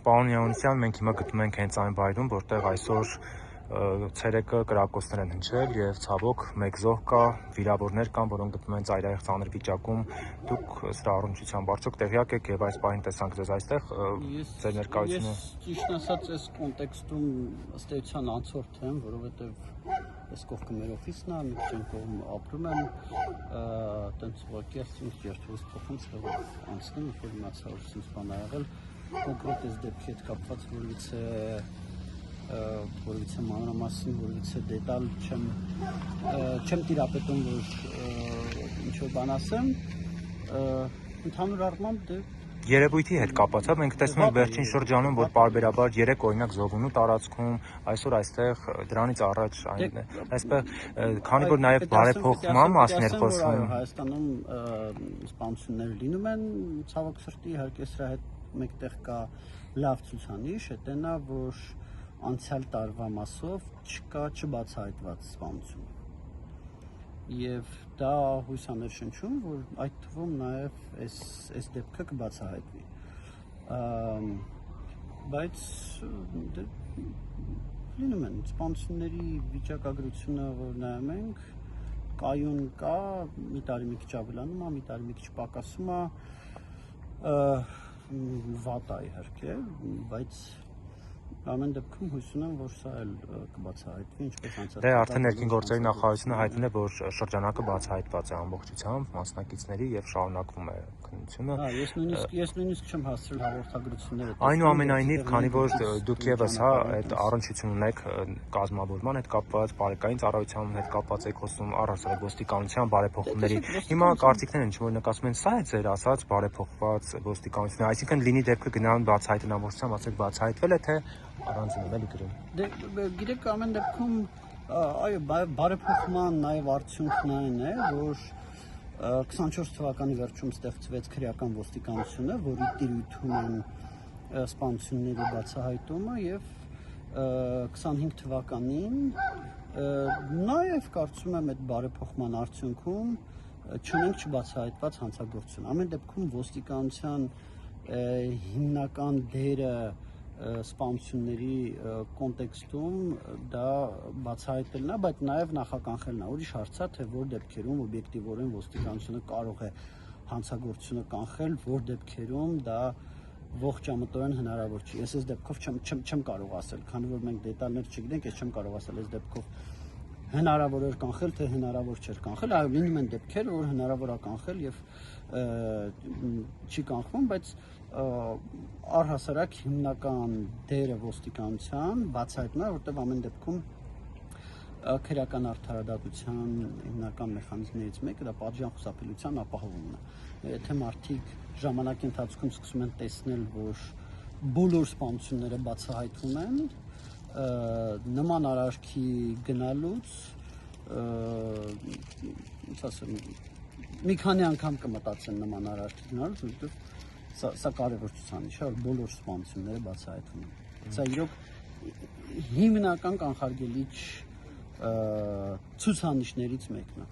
Պարոն Յովհաննիսյան, մենք հիմա գտնում ենք հենց այն վայրում, որտեղ այսօր ցերեկը կրակոցներ են հնչել եւ ցավոք մեկ զոհ կա, վիրավորներ կան, որոնք գտնում են ծայրահեղ ծանր վիճակում։ Դուք սրա առնչությամբ արդյոք տեղյակ եք եւ այս պահին տեսանք ձեզ այստեղ ձեր ներկայությունը։ Ես ճիշտ ասած այս կոնտեքստում ըստ էության անցորդ եմ, որովհետեւ այս կողքը մեր օֆիսն է, մի քիչ կողմ ապրում եմ, տենց ուղղակի ասենք երթուղից փոխում ստեղով անցնում, որ իմացա որ ինձ բան ա եղել, կոնկրետ այս դեպքի հետ կապված որովհետեւ մանրամասն, որովհետեւ դետալ չեմ տիրապետում, որ ինչ որ բան ասեմ, ընդհանուր առմամբ Երևույթի հետ կապված է, մենք տեսնում ենք վերջին շրջանում, որ պարբերաբար 3 օրինակ Զովունու տարածքում, այսօր այստեղ դրանից առաջ այն է, այսպես քանի որ նաև բարեփոխման մասին էր խոսվում։ Հայաստանում սպանություններ լինում են, ցավոք սրտի, իհարկե սրա հետ մեկտեղ կա լավ ցուցանիշ, հետենա որ անցյալ տարվա մասով չկա չբացահայտված սպանություն։ Եվ դա հույս է ներշնչում, որ այդ թվում նաև այս դեպքը կբացահայտվի։ Բայց լինում են սպանությունների վիճակագրությունը, որ նայում ենք, կայուն կա, մի տարի մի քիչ ավելանում է, մի տարի մի քիչ պակասում է, վատ է իհարկե, բայց ամեն դեպքում հույս ունեմ, որ սա էլ կբացահայտվի, ինչպես անցած։ Դե արդեն ներքին գործերի նախարարությունը հայտնել է, որ շրջանակը բացահայտված է ամբողջությամբ մասնակիցների եւ շարունակվում է քննությունը։ Ես նույնիսկ չեմ հասցրել հաղորդագրությունները։ Այնուամենայնիվ, քանի որ դուք եւս այդ առնչություն ունեք կազմավորման հետ կապված, բարեկային ծառայության հետ կապված եք խոսում, առհասարակ ոստիկանության բարեփոխումների։ Հիմա կարծիքներ են, որ նկատում են սա է ձեր ասած բարեփոխված ոստիկանությունը, այսինքն լինի դեպքը գնան բացահայտեն ամբողջությամբ, ասեք բացահայտվել է թե առանձին էլի գրում։ Դե գիտեք ամեն դեպքում այո բարեփոխման նաև արդյունքն այն է, որ 24 թվականի վերջում ստեղծվեց քրեական ոստիկանությունը, որի տիրույթում են սպանությունների բացահայտումը եւ 25 թվականին նաև կարծում եմ այդ բարեփոխման արդյունքում չունենք չբացահայտված հանցագործություն։ Ամեն դեպքում ոստիկանության հիմնական դերը սպանությունների կոնտեքստում դա բացահայտելն է, բայց նաև նախականխելն է։ Ուրիշ հարց է, թե որ դեպքերում օբյեկտիվորեն ոստիկանությունը կարող է հանցագործությունը կանխել, որ դեպքերում դա ողջամտորեն հնարավոր չի։ Ես այս դեպքով չեմ կարող ասել, քանի որ մենք դետալներ չգիտենք, ես չեմ կարող ասել այս դեպքով հնարավոր էր կանխել, թե հնարավոր չէր կանխել, այո լինում են դեպքեր, որ հնարավոր է կանխել եւ չի կանխվում, բայց առհասարակ հիմնական դերը ոստիկանության բացահայտումն է, որտեղ ամեն դեպքում քրեական արդարադատության հիմնական մեխանիզմներից մեկը դա պատժան խուսափելիության ապահովումն է։ Եթե մարդիկ ժամանակի ընթացքում սկսում են տեսնել, որ բոլոր սպանությունները բացահայտվում են, նման արարքի գնալուց մի քանի անգամ կմտածեն նման արարքի գնալուց, որովհետև սա կարևոր ցուցանիշ է, որ բոլոր սպանությունները բացահայտվում են։ Սա իրոք հիմնական կանխարգելիչ ցուցանիշներից մեկն է։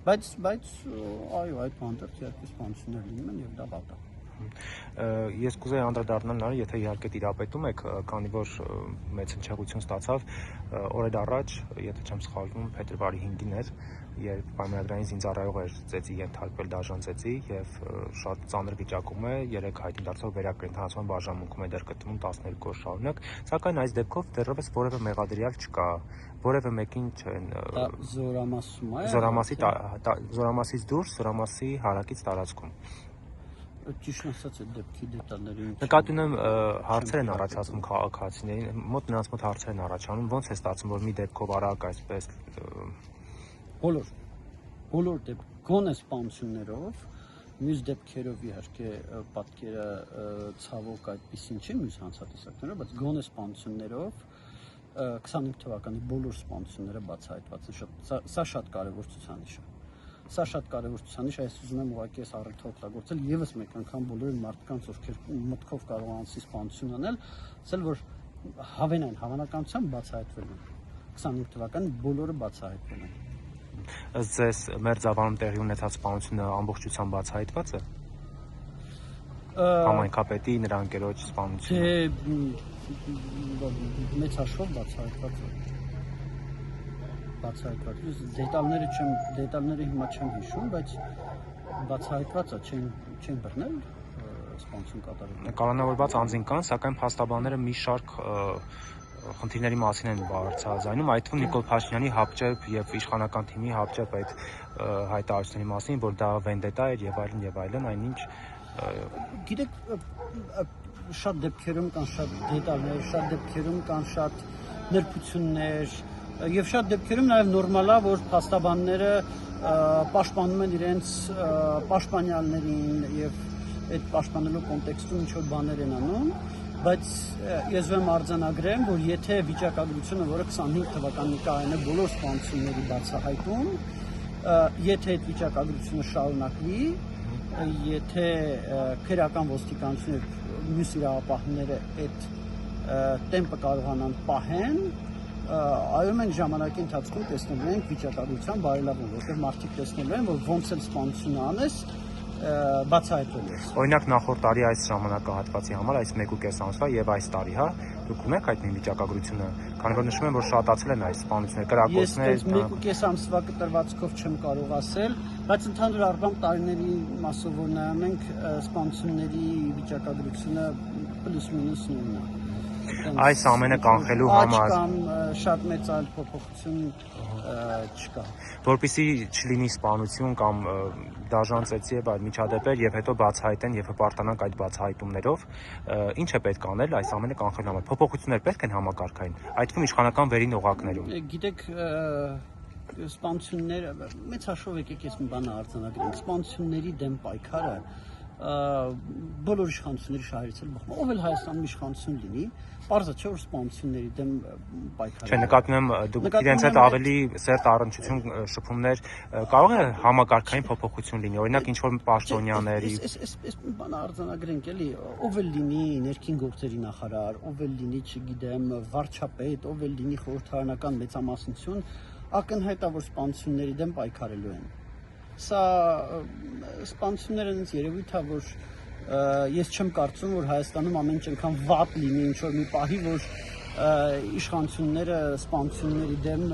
Բայց այո, այդ բանտերք իհարկե սպանություններ լինում են եւ դա վատ է։ Ես կուզեի անդրադառնալ նրան, եթե իհարկե տիրապետում եք, քանի որ մեծ հնչեղություն ստացավ օրեր առաջ, եթե չեմ սխալվում, փետրվարի 5-ին էր, երբ պայմանագրային զինծառայող էր ծեծի ենթարկվել դաժան ծեծի եւ շատ ծանր վիճակում է, 3 հայտնի դարձավ վերակենդանացման բաժանմունքում է դեռ գտնվում 12 օր շարունակ, սակայն այս դեպքով դեռևս որևէ մեղադրյալ չկա, որևէ մեկին չեն զորամասում է, զորամասից դուրս, զորամասի հարակից տարածքում։ Ճիշտ ասած այդ դեպքի դետալների նկատի ունեմ հարցեր են առաջացնում քաղաքացիներին, մոտ նրանց մոտ հարցեր են առաջանում, ոնց է ստացվում, որ մի դեպքով արագ այսպես բոլոր գոնե սպանություններով, մյուս դեպքերով իհարկե պատկերը ցավոք այդպեսին չի մյուս հանցատեսակներով, բայց գոնե սպանություններով 25 թվականի բոլոր սպանությունները բացահայտված են, սա շատ կարևոր ցուցանիշ է։ Սա շատ կարևոր ցուցանիշ է, ես ուզում եմ ուղղակի այս առիթը օգտագործել եւս մեկ անգամ բոլոր մարդկանց, ովքեր մտքով կարողանացի սպանություն անել, ասել, որ հավանականությամբ բացահայտվել են։ 25 թվականին բոլորը բացահայտվել են։ Ըստ ձեզ մերձավանում տեղի ունեցած սպանությունը ամբողջությամբ բացահայտված է։ Համայնքապետի նրա ընկերոջ սպանությունը։ Մեծ հաշվով բացահայտված է։ Դետալները հիմա չեմ հիշում, բայց բացահայտված է, չեն բռնել սպանություն կատարել։ Կալանավորված անձին կան, սակայն փաստաբանները մի շարք խնդիրների մասին են բարձրաձայնում, այդ թվում Նիկոլ Փաշինյանի հապճեպ եւ իշխանական թիմի հապճեպ այդ հայտարարությունների մասին, որ դա վենդետա էր եւ այլն, այնինչ գիտեք, շատ դեպքերում կան շատ դետալներ, շատ դեպքերում կան շատ նրբություններ եւ շատ դեպքերում նաեւ նորմալ է, որ փաստաբանները պաշտպանում են իրենց պաշտպանյալներին եւ այդ պաշտպանելու կոնտեքստում ինչ որ բաներ են անում, բայց ես ուզում եմ արձանագրեմ, որ եթե վիճակագրությունը, որը 25 թվականի կայուն է բոլոր սպանությունների բացահայտում, եթե այդ վիճակագրությունը շարունակվի, եթե քրեական ոստիկանությունը մյուս իրավապահները այդ տեմպը կարողանան պահեն, այո, մենք ժամանակի ընթացքում տեսնելու ենք վիճակագրության բարելավում, որտեղ մարդիկ տեսնելու են, որ ոնց էլ սպանությունը անես, բացահայտվելու է։ Օրինակ նախորդ տարի այս ժամանակահատվածի համար, այս 1.5 ամսվա եւ այս տարի, հա, դուք ունեք այդ վիճակագրությունը, քանի որ նշում են, որ շատացել են այս սպանությունները, կրակոցներ։ Ես 1.5 ամսվա կտրվածքով չեմ կարող ասել, բայց ընդհանուր առմամբ տարիների մասով որ նայում ենք, սպանությունների վիճակագրությունը պլյուս-մինուս նույնն է։ Այս ամենը կանխելու համար կամ շատ մեծ այլ փոփոխություն չկա։ Որպեսզի չլինի սպանություն կամ դաժան ծեծի եւ այլ միջադեպեր եւ հետո բացահայտեն եւ հպարտանանք այդ բացահայտումներով, ինչ է պետք անել այս ամենը կանխելու համար։ Փոփոխություններ պետք են համակարգային, այդ թվում իշխանական վերին օղակներում։ Գիտեք, սպանությունները մեծ հաշվով եկեք ես մի բան արձանագրեմ, սպանությունների դեմ պայքարը բոլոր իշխանությունների շահերից էլ բխում, ով էլ Հայաստանում իշխանություն լինի, պարզ է չէ որ սպանությունների դեմ պայքարը։ Չէ, նկատում եմ դուք իրենց հետ ավելի սերտ առնչություն շփումներ, կարող է համակարգային փոփոխություն լինի, օրինակ ինչ որ պաշտոնյաների։ Այս բանը արձանագրենք էլի, ով էլ լինի ներքին գործերի նախարար, ով էլ լինի, չգիտեմ, վարչապետ, ով էլ լինի խորհրդարանական մեծամասնություն, ակնհայտ է որ սպանությունների դեմ պայքարելու են։ Սա սպանությունները ինձ երևույթ է, որ ես չեմ կարծում, որ Հայաստանում ամեն ինչքան վատ լինի ինչ որ մի պահի, որ իշխանությունները սպանությունների դեմ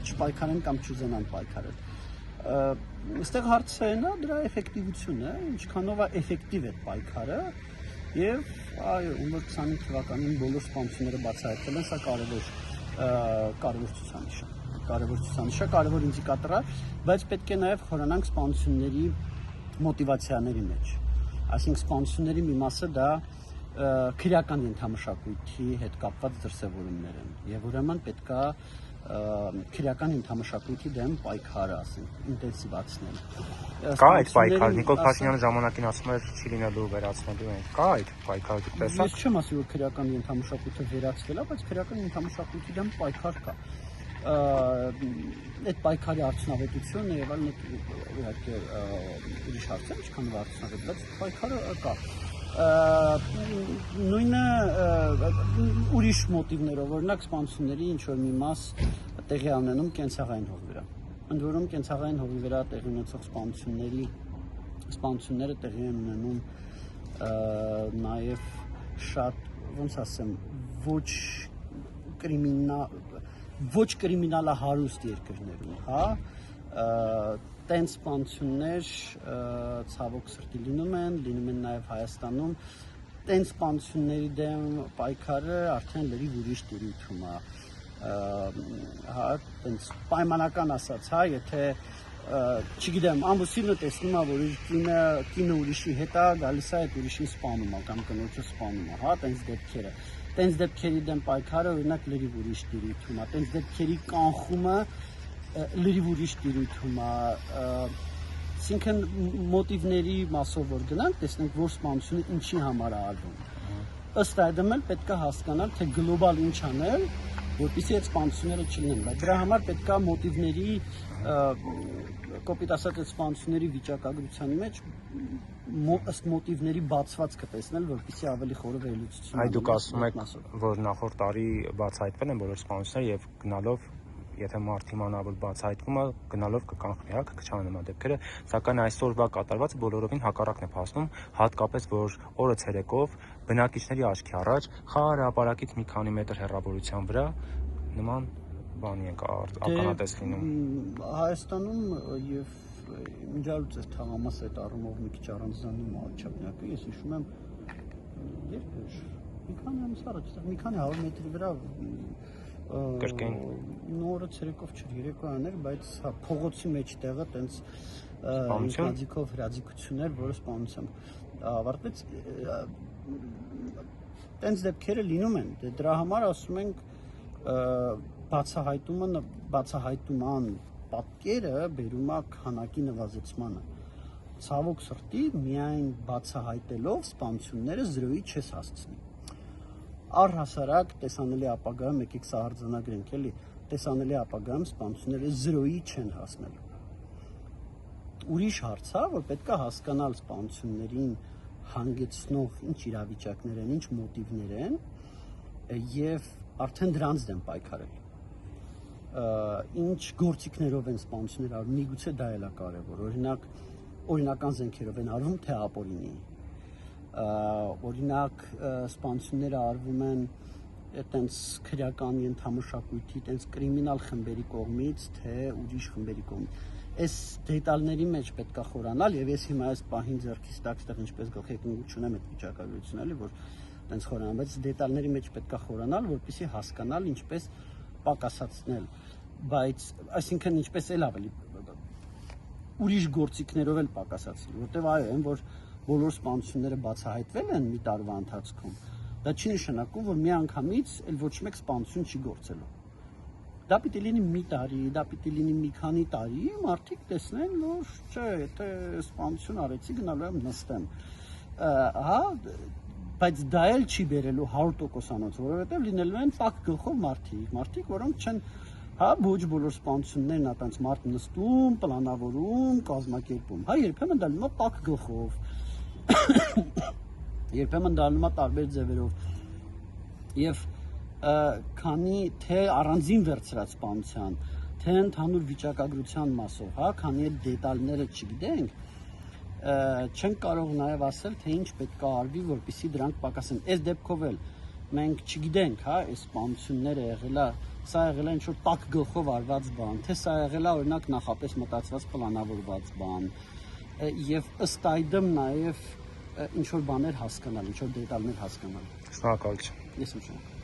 չպայքարեն կամ չուզենան պայքարել։ Այստեղ հարցը այն է դրա էֆեկտիվությունը, ինչքանով է էֆեկտիվ է պայքարը, եւ այո, ում որ 25 թվականին բոլոր սպանությունները բացահայտվել են, սա կարևոր ցուցանիշ է։ Կարևոր ինդիկատոր է, բայց պետք է նաև խորանանք սպանությունների մոտիվացիաների մեջ։ Այսինքն սպանությունների մի մասը դա քրեական ենթամշակույթի հետ կապված դրսևորումներ են, եւ ուրեմն պետք է քրեական ենթամշակույթի դեմ պայքարը, ասենք, ինտենսիվացնել։ Կա այդ պայքարը, Նիկոլ Փաշինյանը ժամանակին ասում էր չի լինելու վերացնելու են։ Կա այդ պայքարը, դուք տեսաք։ Ես չեմ ասի որ քրեական ենթամշակույթը վերացվել է, բայց քրեական ենթամշակույթի դեմ պայքար կա։ Այդ պայքարի արդյունավետությունը եւ այլն իհարկե ուրիշ հարց է, ինչքան արդյունավետ, բայց պայքարը կա։ Նույնը ուրիշ մոտիվներով, օրինակ սպանությունների ինչ որ մի մաս տեղի ունենում կենցաղային հողի վրա։ Ընդ որում կենցաղային հողի վրա տեղի ունեցող սպանությունները տեղի են ունենում նաեւ շատ, ոնց ասեմ, ոչ կրիմինալահարուստ երկրներում, հա, տենց սպանություններ ցավոք սրտի լինում են նաև Հայաստանում, տենց սպանությունների դեմ պայքարը արդեն լրիվ ուրիշ տիրույթում է, հա, տենց պայմանական ասած, հա, եթե չգիտեմ, ամուսինը տեսնում է, որ իր կինը ուրիշի հետ է, գալիս է այդ ուրիշին սպանում է կամ կնոջը սպանում է, հա, տենց դեպքերը։ Տենց դեպքերի դեմ պայքարը օրինակ լրիվ ուրիշ տիրույթում է, տենց դեպքերի կանխումը լրիվ ուրիշ տիրույթում է, այսինքն մոտիվների մասով որ գնանք, տեսնենք որ սպանությունը ինչի համար է արվում։ Ըստ այդմ էլ պետք է հասկանալ, թե գլոբալ ինչ անել, որպեսզի այդ սպանությունները չլինեն, բայց դրա համար պետք է մոտիվների, կոպիտ ասած այդ սպանությունների վիճակագրության մեջ ըստ մոտիվների բացվածքը տեսնել, որպեսզի ավելի խորը վերլուծություն։ Այ դուք ասում եք, որ նախորդ տարի բացահայտվել են բոլոր սպանությունները եւ գնալով եթե մարդ իմանա, որ բացահայտվում է, գնալով կկանխի, հա, կքչան նման դեպքերը, սակայն այսօրվա կատարվածը բոլորովին հակառակն է փաստում, հատկապես որ օրը ցերեկով բնակիչների աչքի առաջ խաղ հրապարակից մի քանի մետր հեռավորության վրա նման բանի ենք ականատես լինում։ Հայաստանում եւ միջալուց է թաղամաս այդ առումով մի քիչ առանձնանում Արչապնյակը, ես հիշում եմ երբ էր մի քանի ամիս առաջ, մի քանի 100 մետրի վրա Կրկին նորը ցերեկով չէր, երեկոյան էր, բայց հա փողոցի մեջ տեղը տենց ինքնաձիգով հրաձիգություններ, որը սպանությամբ ավարտվեց, տենց դեպքերը լինում են, դրա համար ասում ենք բացահայտման պատկերը բերում է քանակի նվազեցմանը։ Ցավոք սրտի միայն բացահայտելով սպանությունները 0-ի չես հասցնի։ Առհասարակ տեսանելի ապագայում եկեք սա արձանագրենք, էլի, տեսանելի ապագայում սպանությունները 0-ի չեն հասնելու։ Ուրիշ հարց է, որ պետք է հասկանալ սպանություններին հանգեցնող ինչ իրավիճակներ են, ինչ մոտիվներ են եւ արդեն դրանց դեմ պայքարել։ Ինչ գործիքներով են սպանությունները արվում, միգուցե դա էլ է կարևոր, օրինակ օրինական զենքերով են արվում, թե ապօրինի։ Օրինակ սպանությունները արվում են այտենց քրեական ենթամշակույթի, այտենց կրիմինալ խմբերի կողմից, թե ուրիշ խմբերի կողմից։ Այս դետալների մեջ պետք է խորանալ եւ ես հիմա այս պահին ձեռքից տակստեղ ինչպես գլխեկնություն չունեմ այդ վիճակագրությունն էլի, որ այտենց խորանալ, բայց դետալների մեջ պետք է խորանալ, որպեսզի հասկանալ ինչպես պակասացնել, բայց այսինքն ինչպես էլ ավելի ուրիշ գործիքներով էլ պակասացնել, որտեվ այո, այն որ բոլոր սպանությունները բացահայտվել են մի տարվա ընթացքում, դա չի նշանակում, որ միանգամից էլ ոչ մեկ սպանություն չի գործելու։ Դա պիտի լինի մի տարի, դա պիտի լինի մի քանի տարի, մարդիկ տեսնեն, որ չէ, եթե սպանություն արեցի, գնալու եմ նստեմ։ Հա, բայց դա էլ չի բերելու 100%-անոց, որովհետև լինելու են տաք գլխով մարդիկ, որոնք չեն, հա, ոչ բոլոր սպանություններն այտենց մարդ նստում, պլանավորում, կազմակերպում։ Հա, երբեմն դա լինում է տաք գլխով։ Երբեմն դա լինում է տարբեր ձևերով։ Եվ քանի թե առանձին վերցրած սպանության, թե ընդհանուր վիճակագրության մասով, հա, քանի այդ դետալները չգիտենք, չենք կարող նաև ասել, թե ինչ պետք է արվի, որպեսզի դրանք պակասեն։ Այս դեպքով էլ մենք չգիտենք, հա, այս սպանությունները եղել է, սա եղել է ինչ-որ տաք գլխով արված բան, թե սա եղել է օրինակ նախապես մտածված պլանավորված բան, եւ ըստ այդմ նաև ինչ-որ բաներ հասկանալ, ինչ-որ դետալներ հասկանալ։ Շնորհակալություն։ Ես ուշ եմ։